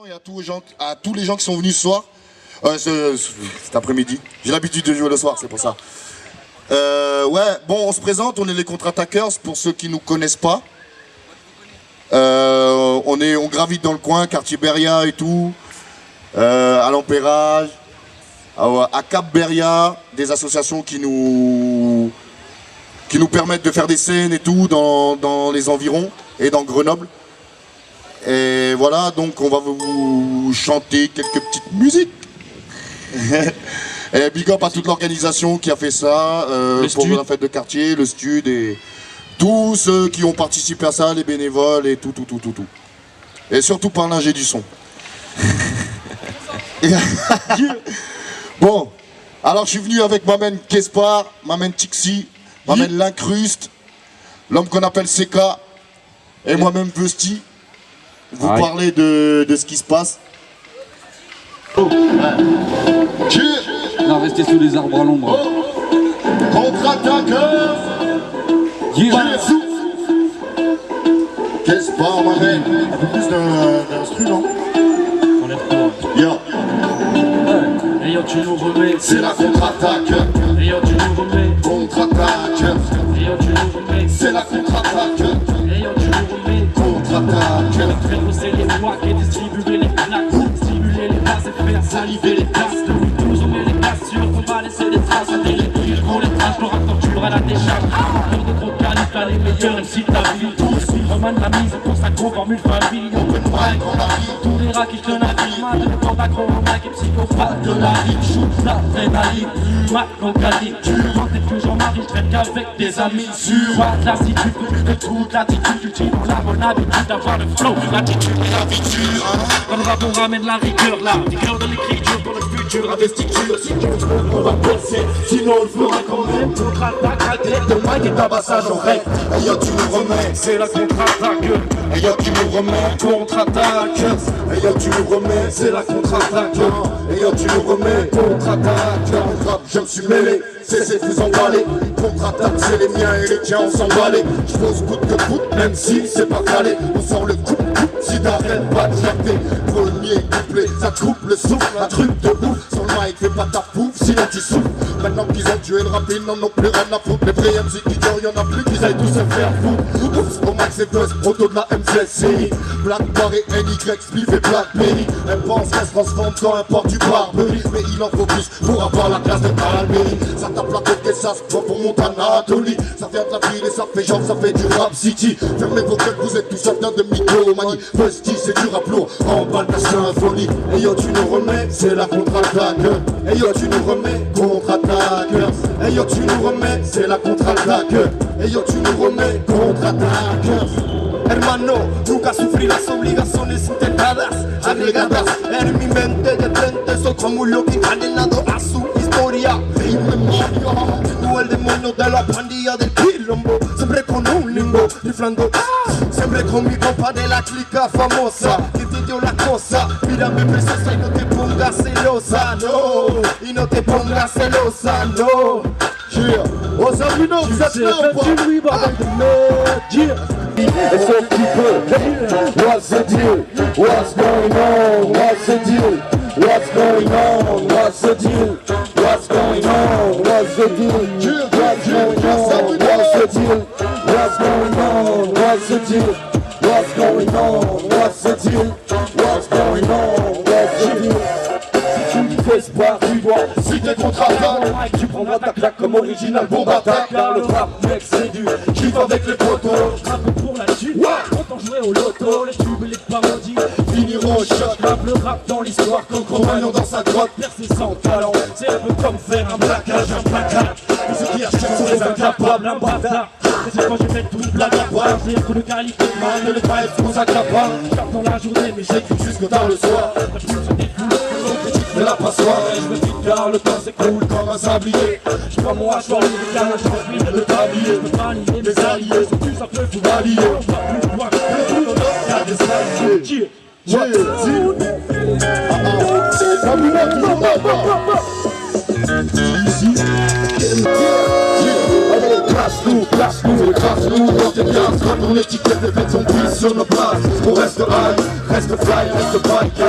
et à tous les gens qui sont venus ce soir, cet après-midi. J'ai l'habitude de jouer le soir, c'est pour ça. Ouais, bon, on se présente, on est les Contre-Attaqueurs, pour ceux qui nous connaissent pas. On gravite dans le coin, quartier Beria et tout, à l'Empérage, à Cap Beria, des associations qui nous permettent de faire des scènes et tout dans les environs et dans Grenoble. Et voilà, donc on va vous chanter quelques petites musiques. Et big up à toute l'organisation qui a fait ça, pour la fête de quartier, le stud et tous ceux qui ont participé à ça, les bénévoles et tout. Et surtout par l'ingé du son. Bon, alors je suis venu avec Mamen Kespar, Mamen Tixi, Mamen L'Incruste, l'homme qu'on appelle Seka, et moi-même Vesti. Vous parlez de ce qui se passe. Non, restez sous les arbres à l'ombre. Contre-Attaqueurs. Qu'est-ce pas, Mamen? Un peu plus d'instru, non? Yo. Et yo, tu nous remets. C'est la contre-attaque. Et yo, tu nous remets. Contre-attaque. Et yo, tu nous remets. C'est la contre-attaque. Et yo, tu nous remets. Contre-attaque. Faire bosser les couacs et distribuer les plaques. Stimuler les bases et faire saliver les passes. Depuis 12 on met les cassures, on va laisser des traces. On délire pour les traces, le rap torture à la décharge. Peur de trop calif, là les meilleurs MC de ta vie. Roman la mise pour sa gros formule famille. On peut pas être en avis. Tous les rats qui te naviguent, ma de temps d'acromaque et psychopathe de la rive. Shoot l'adrénaline, ma concadine. En tête que Jean-Marie, je traîne qu'avec des amis. Sur l'attitude de toute l'attitude, cultive la bonne habitude d'avoir le flow, l'attitude et l'habitude. Dans le rap on ramène la rigueur, la rigueur de l'écriture pour le futur, investiture. Si tu veux, on va bosser, sinon on le fera quand même. Contre-attaque, raquette de mic et tabassage en règle. Et yo, tu nous remets. C'est la contre-attaque. Et yo, tu nous remets. Contre-attaque. Et yo, tu nous remets. C'est la contre-attaque. Et yo, tu nous remets. Contre-attaque. Je me suis mêlé, cessez de vous emballer. Contre-attaque, c'est les miens et les tiens, on s'emballait. Je pose coûte que coûte, même si c'est pas calé. On sort le coup, si t'arrêtes pas de chanter. Premier couplet, ça coupe le souffle, un truc de ouf. Sur le mic, fais pas ta pouf, sinon tu souffles. Maintenant qu'ils ont tué le rap, ils n'en ont plus rien à foutre. Les vrais MC qui durent, y'en a plus, qu'ils aillent tous se faire foutre. Ouf, au max c'est buzz, auto de la MZCI. Black Bar et NY, Spliff et Blackberry. Elle pense qu'elle se transforme dans un port du Barberie. Mais il en faut plus pour avoir la classe de Almérie. Ça tape la tête et ça se prend pour monter Anatolie. Ça vient de la ville et ça fait genre, ça fait du rap city. Fermez vos gueules, vous êtes tous atteints de mythomanie. Vesti, c'est du rap lourd, emballe ta symphonie. Et yo, tu nous remets, c'est la contre-attaque. Et yo, tu nous remets, contre-attaque. Et yo, tu nous remets, c'est la contre-attaque. Et yo, tu nous remets, contre-attaque. Hermano, nunca sufrí las obligaciones intentadas, agregadas en mi mente de frente. Soy como un loco encadenado a su historia y memoria. Tú el demonio de la pandilla del quilombo, siempre con un limbo, riflando. Siempre con mi compa de la clica famosa, que te dio la cosa. Mírame preciosa y no te pongas celosa, no. Y no te pongas celosa, no. Yeah, what's up, you know, that's now, Et sauf qui peut, what's the deal? What's going on? What's the deal? What's going on? What's the deal? What's going on? What's the deal? What's going on? What's the deal? What's going on? What's the deal? What's going on? What's the deal? What's going on? What's the deal? Fais pas, tu vois, si t'es contre-attaque, tu prendras ta claque comme original bombe attaque. Car le rap, mec, c'est du kiff avec les potos. Rap pour la chute, autant jouer au loto, les tubes et les parodies Finiront au choc, rap, le rap dans l'histoire comme Cro-Magnon dans sa grotte. percer sans talent. C'est un peu comme faire un braquage, un placard. Et ceux qui achètent sont les incapables, un bâtard. C'est quand j'ai fait toute blague à boire, c'est un coup de qualité, man, ne le pas être pour s'accapar. J'tape dans la journée, mais j'écoute jusque tard le soir. La pub se défoule, de la passoire, et je me dis car le temps s'écoule comme un sablier. je prends mon hachoir, le canard, je m'enfuis de tablier. Je peux pas nier mes alliés, sont tous un peu fous alliés. On va plus loin, plus loin, y'a des alliés. place-nous, écrase-nous dans tes cases. Quand ton étiquette est faite, on pisse sur nos places. On reste high, reste fly, reste bike.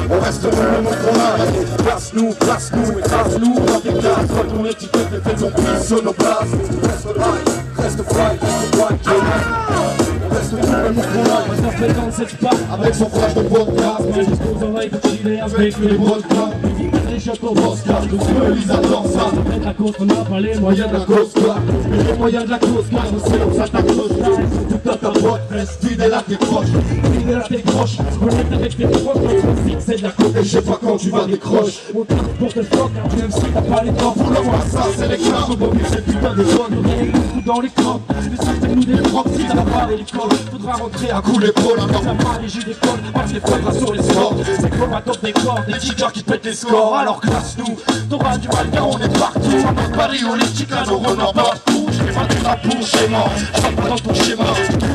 On reste le même qu'on a. Place-nous, écrase-nous dans tes cases. Quand ton étiquette est faite, on pisse sur nos places. Reste high, reste fly, reste bike. Reste le même qu'on a. Moi ça fait dans cette part Avec son flash de podcast. Mais jusqu'aux oreilles pour chiller avec Les vodkas, les châteaux Oscar, eux ils adorent ça. Avec la côte, on n'a pas les moyens Moyen de la cause quoi. Les moyens de la cause, car on sait, on s'attaque aux stars. Tout à ta boîte, reste fidèle à tes proches. Fidèle à tes proches, on est avec tes proches, notre musique c'est de la côte. Et je sais pas quand tu vas décrocher. On tire pour te fuck, car tu même si t'as pas les temps. Pour le voir ça, c'est les classes, on bobine, c'est putain de zone. On a les coups dans les crans, mais sortez-nous des propres, si t'as pas les cols. Faudra rentrer à À coups l'épaule, t'as pas les jus des cols, parce que les faudra sur les sports. C'est comme à top des corps, des tickers qui pètent les scores. Alors classe-nous, t'auras du mal car on est partout. À Paris, on est Chicago, on en partout. J'ai mal de la pour schéma, je suis pas dans ton schéma.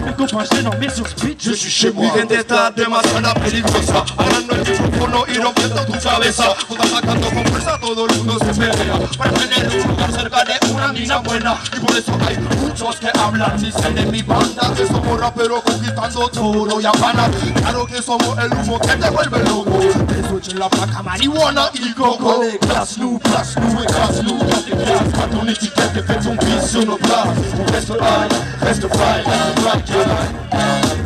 Mes copains gênants, mais sur speed, je suis chez moi. Vendetta de más a la peligrosa. Ahora no es micrófono y rompiendo tu cabeza. Toda sacando con fuerza, todo el mundo se pelea. Para tener un lugar cerca de una mina buena. Y por eso hay muchos que hablan, dicen de mi banda que somos raperos conquistando todo y Habana. Claro que somos el humo que te vuelve loco. Eso echen la placa marihuana y coco. Allez, place-nous, écrase-nous dans tes cases. Quand ton étiquette est faite, on pisse sur nos places. On reste high, reste fly, reste black.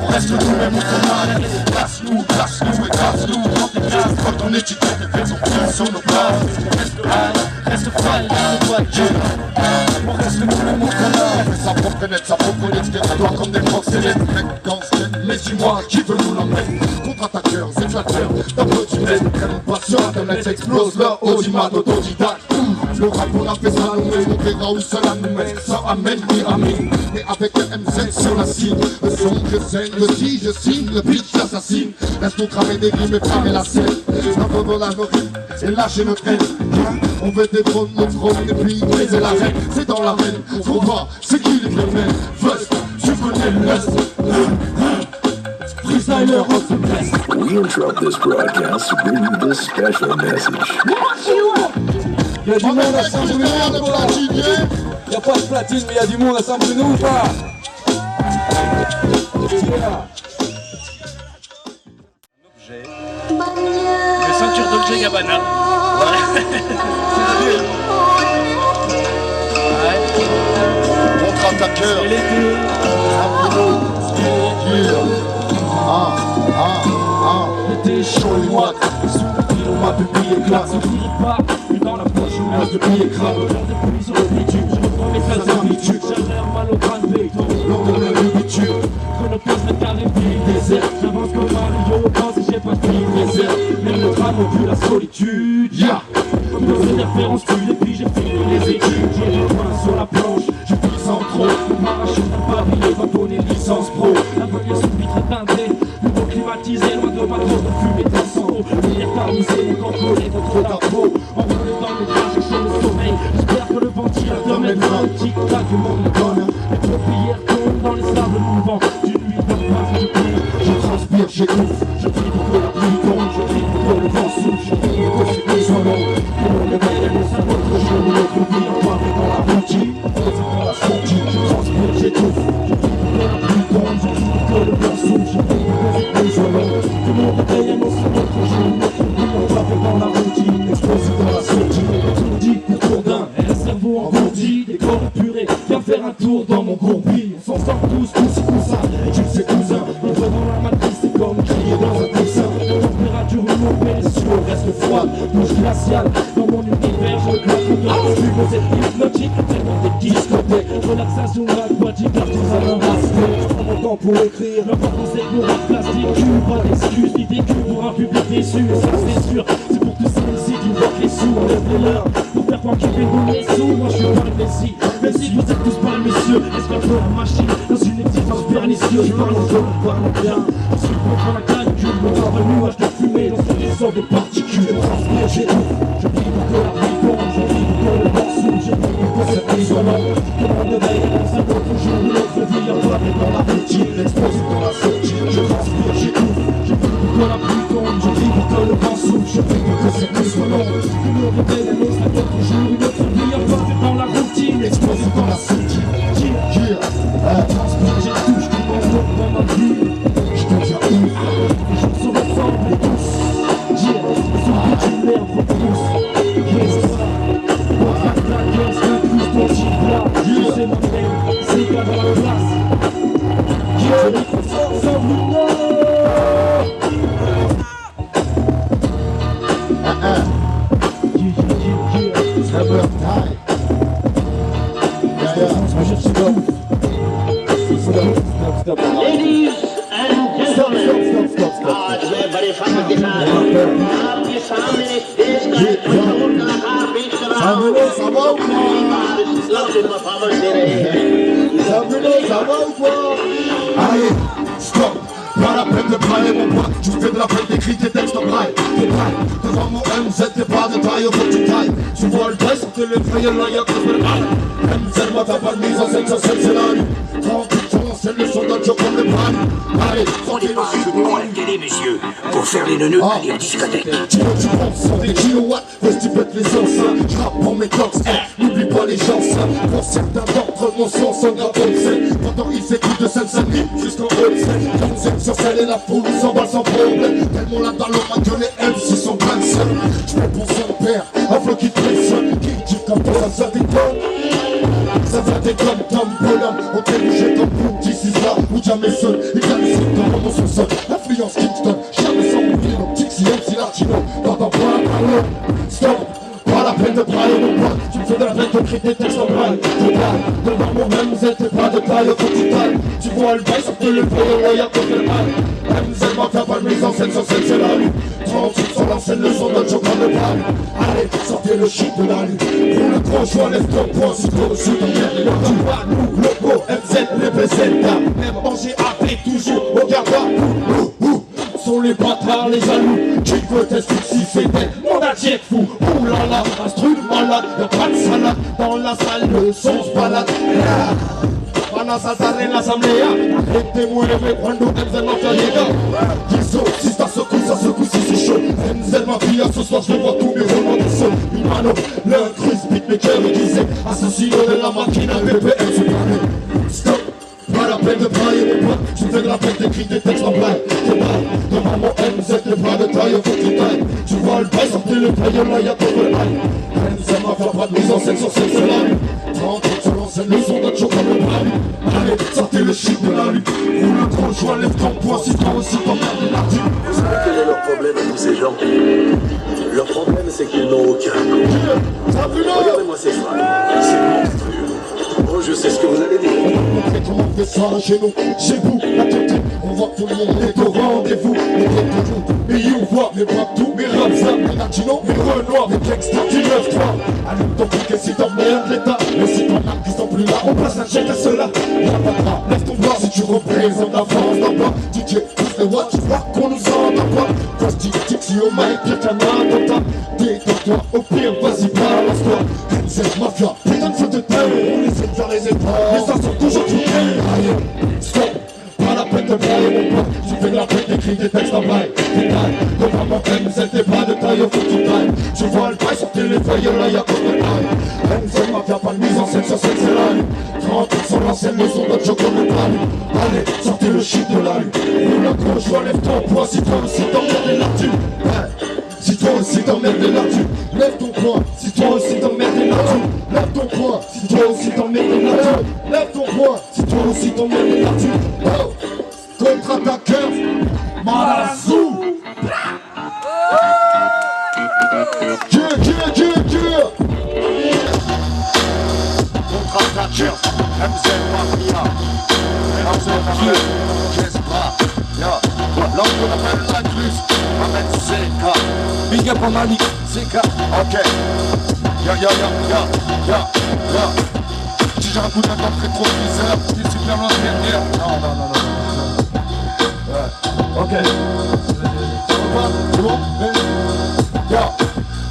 On reste nous même qu'on a. Place-nous, écrase-nous dans tes cases. Quand ton étiquette est faite, on pisse sur nos places. On reste high, reste fly, reste black. On reste nous même qu'on a. On fait sa propre net, sa propre territoire comme des proxénètes. Mec, gangster, mais dis-moi, qui veut nous l'emmener? Contre-attaqueurs, éclateurs, d'applaudiments. Prennent pas sur internet, explose leur audimat autodidacte. Le rap on a fait ça nous mène, on verra où cela nous mène. Ça amène ni amène, mais avec le MZ sur la cible. Le son je saigne, le si je signe, le beat j'assassine. Laisse-nous cramer des rimes et cramer la scène. N'abandonne la nos rimes et lâcher notre haine. On veut des drones, le trône et puis briser la reine. C'est dans l'arène, combat, c'est qui les phénomènes. First, tu connais le reste. Freestyler of the best. We interrupt this broadcast to bring you this special message. Y'a du On monde est à avec Saint-Bruno Freestyler de ou pas? platinier. Y'a pas de platine, mais y'a du monde à Saint-Bruno ou pas? Yeah. Les ceintures d'objet Gabbana. Contre-attaqueur, Et l'été, l'été chaud et moite. Sous le pile, on m'a pu plier glace. On finit pas, mais dans la poche, on reste de plier crâne. Genre de pluie sur le bitume, je reprends mes traces d'habitude. Chaleur, mal au crâne, béton, lendemain de bitume. Chronophage, mètre carré, ville désert. J'avance comme un lion au camp si j'ai pas de fille réserve. Même le crâne n'a plus la solitude. Yeah! Comme dans une référence, tu et puis j'ai fini les études. J'ai les mains sur la planche, je plie sans trop. M'arrache un papier, va donner licence pro. La police sous vitre teintée, le mot climatisé, loin de ma trop de fumée de sang. Lumière tamisée, mon corps collé contre la peau. Envolé dans le métrage, chercher le sommeil. J'espère que le ventilateur mettra un tic-tac du monde donne. Les paupières tombent dans les sables mouvants. D'une nuit de passe, je prie, je transpire, j'étouffe. Je prie pour que la pluie tombe, je prie pour que le vent souffle. Je prie pour que ces nuits soient longues. Que l'on réveille et l'on soit notre jour, notre vie enfermée dans la routine. Dans la sortie, je transpire, j'étouffe. Je prie pour que la pluie tombe, je prie pour que le vent souffle. Je prie pour que ces nuits soient longues. Que l'on réveille et l'on soit notre jour, notre vie enfermée dans la routine. Explosé dans la sortie, étourdi, contour d'un, et un cerveau engourdi. Des corps épurés, viens faire un tour dans mon gourbi. On s'en sort tous, cousin, et tu le sais cousin. On voit dans la matrice, c'est comme crier dans un coussin. La température remontée, les sueurs restent froides. Douche glaciale, dans mon univers, je claque le dos. Fume cette hypnotique, tellement des discothèques. Relaxation aquatique, artisanat masqué. Je prends mon temps pour écrire, l'important c'est que le plastique cul. Pas d'excuses, ni des culs pour un public déçu. Et ça c'est sûr, c'est pour tous ces ici qui bloquent les sous. On lève les leurs, pour faire croire qu'ils fait les sous. Moi je suis pas le messie, même si vous êtes tous pas messieurs. Est-ce qu'un peu la machine, dans une existence pernicieuse. Je parle en jaune, parle bien. Ensuite on prend la canicule, mon corps de nuage de fumée. Dans ce sort des particules, je transpire, j'étouffe. Je prie pour que la pluie tombe, je prie pour que le vent souffle. Je prie pour que cette nuit soit longue. Que l'on réveille et l'on s'accorde toujours notre vie enfermée dans la routine. Explosé dans la sortie, je transpire, j'étouffe. Je prie pour que la pluie tombe, je prie pour que le vent souffle. Je prie pour que cette nuit soit longue. Que l'on réveille et l'on s'accorde toujours notre vie enfermée dans la routine. Explosé dans la sortie. मेरे सामने दिखा आपके सामने इस देश का एक मशहूर कलाकार पेश कर रहा हूँ परफॉर्मेंस दे रहे हैं Allez, stop. Pas la peine de brailler mon pote, tu fais de la peine d'écrire tes textes en braille. T'es braille, devant mon MZ, t'es pas de taille, faut que tu tailles. Tu vois le bail, sortez les feuilles, là y'a que le MZ, moi t'as pas de mise en scène, sur scène c'est la nuit. 38 sur l'ancienne, le son d'un joke comme le prime. Allez, On n'est pas un jeu de mots à la télé, messieurs, pour faire les neuneux à la discothèque. tu penses sur des kilowatts, faut tu pètes les enceintes. Je rappe pour mes tox, n'oublie pas les gens sains. Pour certains d'entre mon son sonne à Olsen. Pendant ils écoutent de Seine-Saint-Denis jusqu'en Olsen. Sur scène et la foule s'emballe sans problème. Tellement la dalle aura que les MC sont Branson. J'mets pour son père, un flow qui pressionne. Qui dit comme ça déconne. Ça va déconne comme bonhomme. On t'est bougé comme Boom, d'ici ça ou Jamison. Il vient ici dans mon son sol. Influence Kingston, jamais sans oublier nos Dixie MC Latino. Pardon, stop. Pas la peine de brailler mon pote, tu me fais de la peine de créer des textes en braille. T'es braille, devant mon MZ, t'es pas de taille, faut que tu tailles. Tu vois le bail, sortez le feuille, là y'a pas de mal. MZ, moi t'as pas de mise en scène, sur scène c'est la rue. 38 sur la scène, le son d'un joke comme le prime. Allez, sortez le shit de la rue. Pour le gros choix, lève ton poing, si toi aussi ton merde. Et tu vois, nous, logo, MZ, représente. Même en GAP, toujours, au garde sont les bâtards, les jaloux. Qui veut tester si c'était mon attier fou. Oulala, instru malade, y'a pas de salade. Dans la salle, le son se balade. Para saltar en la asamblea, la gente mueve cuando MZ Mafia llega. Guiso, si ça secoue, si c'est chaud. MZ Mafia, ce soir je vois tous mes romans de saut. Une mano, l'incruse, beatmaker aiguisé. Assassino de la machine, BPM se parlait. Stop. Pas la peine de brailler mon pote, tu fais de la peine d'écrire des textes en braille. T'es braille, devant mon MZ, t'es pas de taille, faut que tu tailles. Tu vois le bail, sortez le feuille, là y'a pas de bail. MZ Mafia, pas de mise en scène sur scène, c'est la rue. 38 sur l'ancienne, le son d'un joke comme le prime. Allez, sortez le shit de la rue. Roule le gros joint, lève ton poing, si toi aussi t'emmerdes la rue. Vous savez quel est leur problème à tous ces gens? Leur problème, c'est qu'ils n'ont aucun goût. Regardez-moi ces fringues, c'est monstrueux. Oh, je sais ce que vous allez dire. On va montrer comment on fait ça chez nous. Chez vous, attendez, on voit que tout le monde est au rendez-vous. Les têtes de route, pays on voit mes bras tout, mes rapsa, mes latinos, mes renoirs, mes gangsters du 9-3. Allume ton piquet si t'emmerdes l'état. Mais si ton âme qui sont plus là, on passe un chèque à cela. Y'a pas de drap, lève ton bras si tu représentes la France d'en bas. DJ, pousse les watts, tu vois qu'on nous entend pas. Frosty, Dixie au mic, y'a qu'un attentat. Détends-toi, au pire, vas-y, balance-toi. MZ Mafia, putain de feu de terre, on les fait faire les épreuves. Les stars sont toujours truqués. Allez, stop. Pas la peine de brailler mon pote, tu fais de la peine d'écrire des textes en braille. T'es taille, devant mon MZ, t'es pas de taille, faut que tu tailles. Tu vois le bail, sortez les feuilles, là y'a pas de taille. MZ Mafia, pas de mise en scène, sur scène c'est la rue. 38 sur l'ancienne, le son d'un joke comme le prime. Allez, sortez le shit de la rue. Roule le gros choix, lève ton poing, si toi aussi t'emmerdes là-dessus. Si toi aussi t'emmerdes là-dessus, lève ton poing. Si toi aussi t'emmerdes là-dessus, lève ton poing. Si toi aussi t'emmerdes là-dessus, lève ton poing. Si toi aussi t'emmerdes là-dessus, oh. Contre-attaqueur, Marazou. Dieu. Contre-attaqueur, MZ Mafia. MZ Mafia, qu'est-ce pas? L'homme qu'on appelle l'inclus, Ahmed CK. Big up à Malik, CK. Ok. Ya. Si j'ai un coup d'un temps rétroviseur, c'est super loin derrière. Non. Ouais. Ok. Ça va? C'est bon? Ya.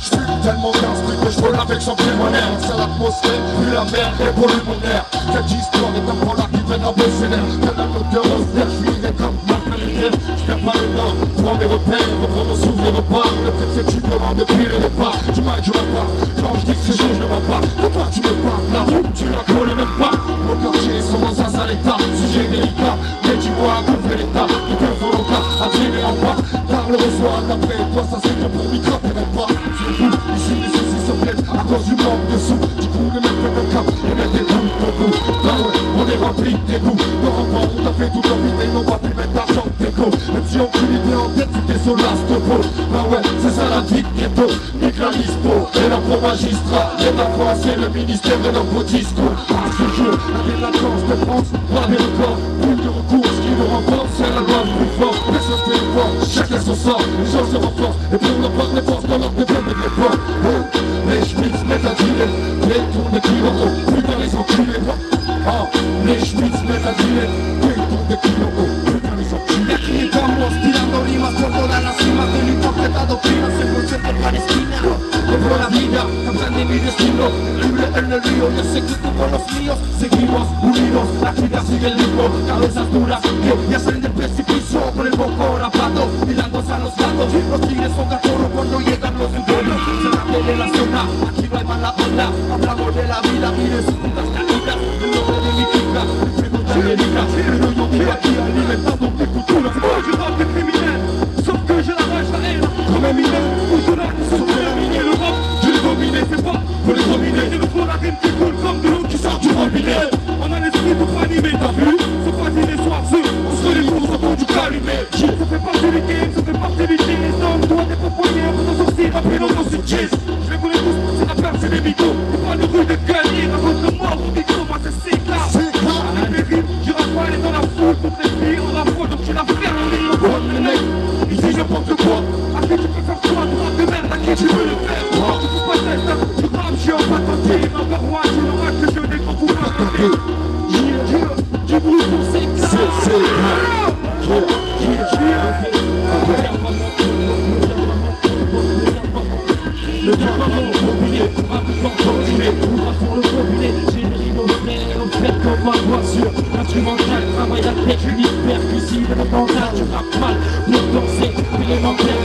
J'fume tellement d'instruits que j'vole avec son pulmonaire. C'est l'atmosphère, puis la merde est pour l'humonaire. Cette histoire est un pro là qui fait un bosser l'air. T'as la odeur austère, j'vivais comme ma planète. J'perds pas le nord, prends mes repères, reprends mon souvenir au pas. Le fait c'est que tu me rends depuis le départ. Tu m'as dit pas, quand j'dis que c'est chaud, je ne vois pas. Pourquoi tu me parles, la route, tu la connais même pas. Mon quartier sont dans un sale état, sujet délicat. Mais tu vois qu'on fait l'état, du cœur sur le cas, à tirer en bas. Par le reçoit, d'après toi, ça c'est que pour micro, même pas. Ici les soucis se plaitent à cause du manque de sous. Du coup les mecs peuvent cap et mettre des coups de coups. Bah ouais, on est rempli des coups. Nos renforts, on a fait tout en vide et n'ont pas pu mettre d'argent d'écho. Même si on tue l'idée en tête, c'était sur l'astro. Bah ouais, c'est ça la vie de ghetto. Nique la lispo et la pro magistrat. L'État français, le ministère de nos beaux discours. À ce jour, la délinquance de France, pas des records. Plus de recours, ce qui nous remporte, c'est la loi le plus fort. Personne fait le fort, chacun s'en sort, les gens se renforcent. Et pour leur part, les forces dans leur développement de l'effort. Les schmitz mettent à dealer, les tours de kilomètres, putain les enculés. Les schmitz mettent à dealer, les tours de kilomètres, putain les enculés. Estamos tirando rimas por todas las cimas del hipócrita doctrina 100% palestina. Por la vida, cambian mi destino. Libre en el río, yo sé que tú con los míos seguimos unidos. La vida sigue el ritmo, cabezas duras que ya salen del precipicio con el boco rapado, mirándose a los lados. Los tigres son cachorros cuando llegan los infiernos. Se cambia de la zona, aquí no hay mala onda. Hablamos de la vida, mire sus putas caídas. El nombre de mi hija, pregunta América. Pero yo vivo aquí alimentando mi cultura. Je rappe des criminels, sauf que j'ai la rage, la haine. Comme Eminem ou Zola, sauf que dominer le rap. Je l'ai dominé, c'est pas pour les dominer. Il nous faut la rime qui coule comme de l'eau qui sort du robinet. On a l'esprit pour pas animer, t'as vu? C'est pas des soirs, on se les cours au fond du calumet. Ça fait partie du game, ça fait partie du business. Donc toi t'es pas poignet, on t'en sortir, rappelez-nous dans ce cheese. Je les connais tous, c'est la peur, c'est les mythos. T'es pas de rue de gagner, raconte-moi au micro, moi c'est C-K. Avec mes rimes, je rafale dans la foule, pour tes filles, on rapproche, donc tu la fermes. Ici je porte quoi? À qui tu peux faire quoi? Droit de merde, à qui tu veux le faire? Tu peux pas t'être, tu rames, je suis en patentier. Number one, tu l'auras que je des grands pouvoirs. Je brûle pour ces le diamant robinet, un bouton robinet, on va pour le robinet, j'ai le rideau clair, on fait comme ma voiture, instrumental, travail la technique, percussive, le mental, tu rappes mal, pour danser, élémentaire,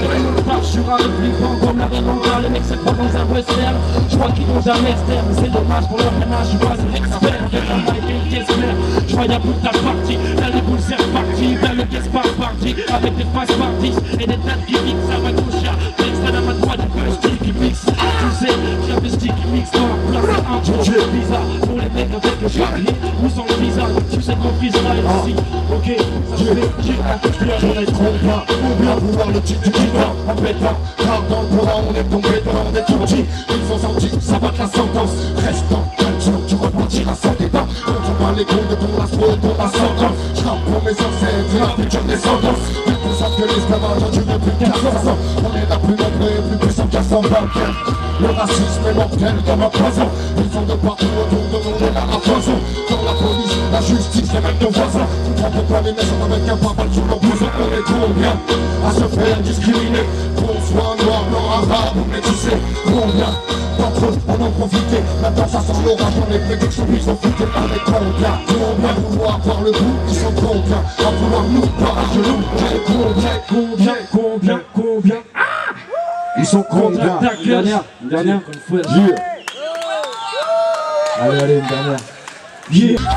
je suis flippant comme la Véranda, les mecs se croient dans un western, je crois qu'ils n'ont jamais externe, c'est dommage pour leur ménage, je vois un expert, avec un mic et une caisse mère, je vois y'a toute la partie, là les boules c'est reparti, là le caisse par party, avec des faces parties, et des tas de gimmicks, ça va coucher, texte à la main droite, du peu style qui mixe. Tu sais, j'avais sticky mix dans la place, un truc bizarre pour les mecs avec le charrier ou sans le visage. Tu sais qu'on freestyle ici, ok, ça se fait, j'ai la On est trop bas, on vient vouloir le titre du guitare en pétant, car dans le courant on est tombé dedans, on est tout petit. Ils sont sortis, ça va de la sentence. Reste en culture, tu repartiras sans débat. Quand on parle les couilles de ton astro, ton ascendant. Je rappe pour mes ancêtres et la future descendance. Ils tout savent que l'esclavage a duré plus de 400 ans. On est la plus nombreux et plus puissant qu'à 100 bancaires. Le racisme est mortel comme un poison. Ils sont de partout autour de nous et là à foison. Dans la police, la justice et même nos voisins. Tu prends pourquoi les naissants avec un pare-balles sous leur blouson. On est combien à se faire discriminer, qu'on soit noir, blanc, arabe ou métissé. Combien d'entre eux en ont profité. Maintenant ça sent l'orage dans les prédictions, ils sont foutés par les combien. Combien vouloir voir le bout, ils sont combien à vouloir nous par à genoux. Combien ils sont combien? Une dernière. Allez, une dernière.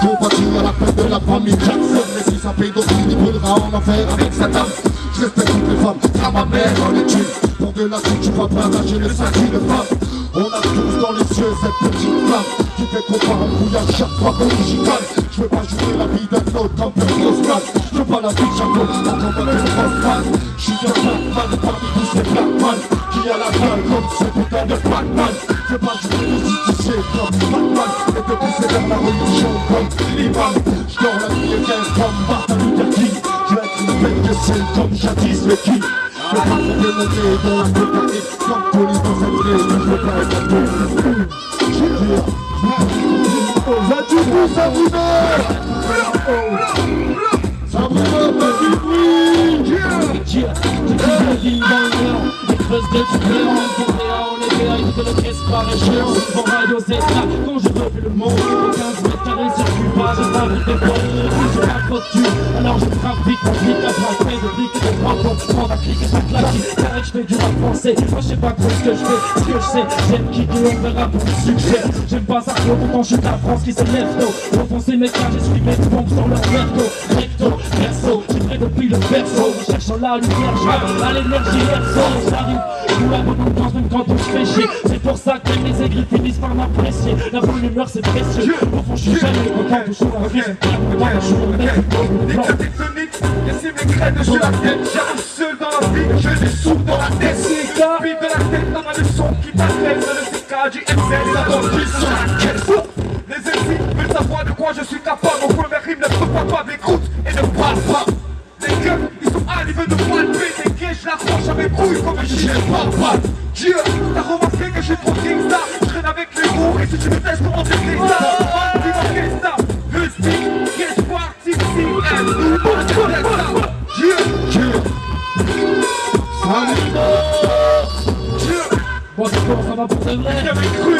Compatis à la peine de la famille Jackson. Mais si ça paye d'office, il brûlera en enfer avec sa dame. Je respecte toutes les femmes, à ma mère en études. Pour de la suite, tu vas partager le sac de femme. On a tous dans les yeux cette petite flamme qui fait qu'on part en couille à chaque fois qu'on y chicane. Je veux pas juger la vie d'un autre comme Pierre Osman. Je veux pas la vie de chaque autre en tant que Osman. Je suis un Batman parmi tous ces Blackman qui a la gueule comme ce putain de Batman. Je veux pas juger les justiciers comme Batman et te pousser vers la religion comme l'imam. Je dors la nuit éternelle comme Martin Luther King. Je vais être une bête de ciel comme jadis le king. Je veux pas qu'on vienne monter dans la mécanique comme police dans cette rue. Je veux pas être un peu. Ça brûle, ça brûle, petit bruit. J'ai pris la ligne dans le néant, des creuses de douleur, on est béailles de la caisse par échéance. Pour rail aux éclats, quand je refais le monde, 15 mètres carrés circuit pas, je fabrique des bois. Si je rappe trop de thunes, alors je frappe vite, mon clic à braquer, de briques et de bras pour prendre à cliquer sa claque. Car je fais du rap français, moi je sais pas trop ce que je fais, ce que je sais, j'aime kicker, on verra pour le succès. J'aime pas ça, pourtant je suis la France qui se lève tôt. Enfoncer mes cages, j'essuie mes bombes sur leur recto, recto, verso, j'ai près depuis le berceau, cherchant la lumière, je vais à l'énergie, verso, j'arrive, nous la abondance même quand on se fait chier. C'est pour ça que les aigris finissent par m'apprécier. La bonne humeur c'est précieux, au fond je suis jamais content, toujours un risque, je suis un mec, tectonique, laissez mes crêtes, je la tête, j'arrive seul dans la vie, je les souffle dans la tête. Pile de la tête dans ma leçon qui m'appelle, le CK du MZ, ça donne plus sur la caisse. Les ennemis veulent savoir de quoi je suis capable, mon premier rime ne se voit pas d'écoute et ne parle pas. Les gueux, ils sont arrivés de palper, les gays, je la à mes couilles comme un chien pas. Dieu, t'as remarqué que j'ai trop de gangsta. Je traîne avec les roues et si tu me testes pour entrer ça. Dis-moi ça. Le style, qu'est-ce parti ici. Dieu. Bon, ça va pour de vrai. J'avais cru.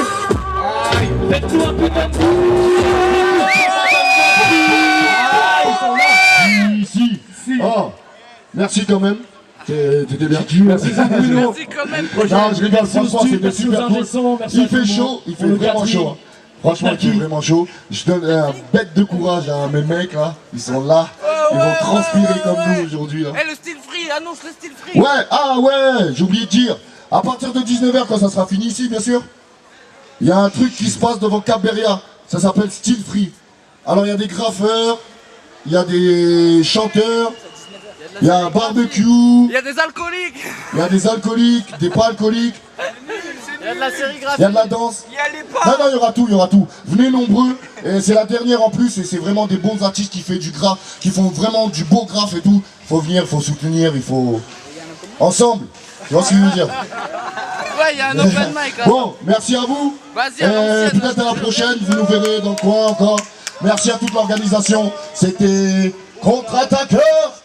Aïe, faites-nous un peu d'amour. Si. Oh, merci quand même. T'étais bien. Merci quand même. Non, je rigole, franchement, c'était super cool. Il fait chaud, il fait vraiment chaud. Hein. Franchement, il fait vraiment chaud. Je donne un bête de courage à mes mecs là. Ils sont là. Ils vont transpirer comme nous aujourd'hui. Eh, le style free, annonce le style free. Ouais, j'ai oublié de dire. À partir de 19h, quand ça sera fini ici, bien sûr, il y a un truc qui se passe devant Cap-Beria. Ça s'appelle Style Free. Alors, il y a des graffeurs, il y a des chanteurs, il y a un barbecue, Il y a des alcooliques. il y a des alcooliques, des pas alcooliques, Il y a de la sérigraphie. il y a de la danse. Il y a les pas. Non, il y aura tout. Venez nombreux. Et c'est la dernière en plus. Et c'est vraiment des bons artistes qui font du graphe, qui font vraiment du beau graphe et tout. Faut venir, faut soutenir, il faut... Ensemble. Tu vois ce que je veux dire? Ouais, il y a un open mic. Hein. Bon, merci à vous. Vas-y, à l'ancienne. Peut-être à la prochaine, vous nous verrez dans le coin encore. Merci à toute l'organisation. C'était Contre-Attaqueur.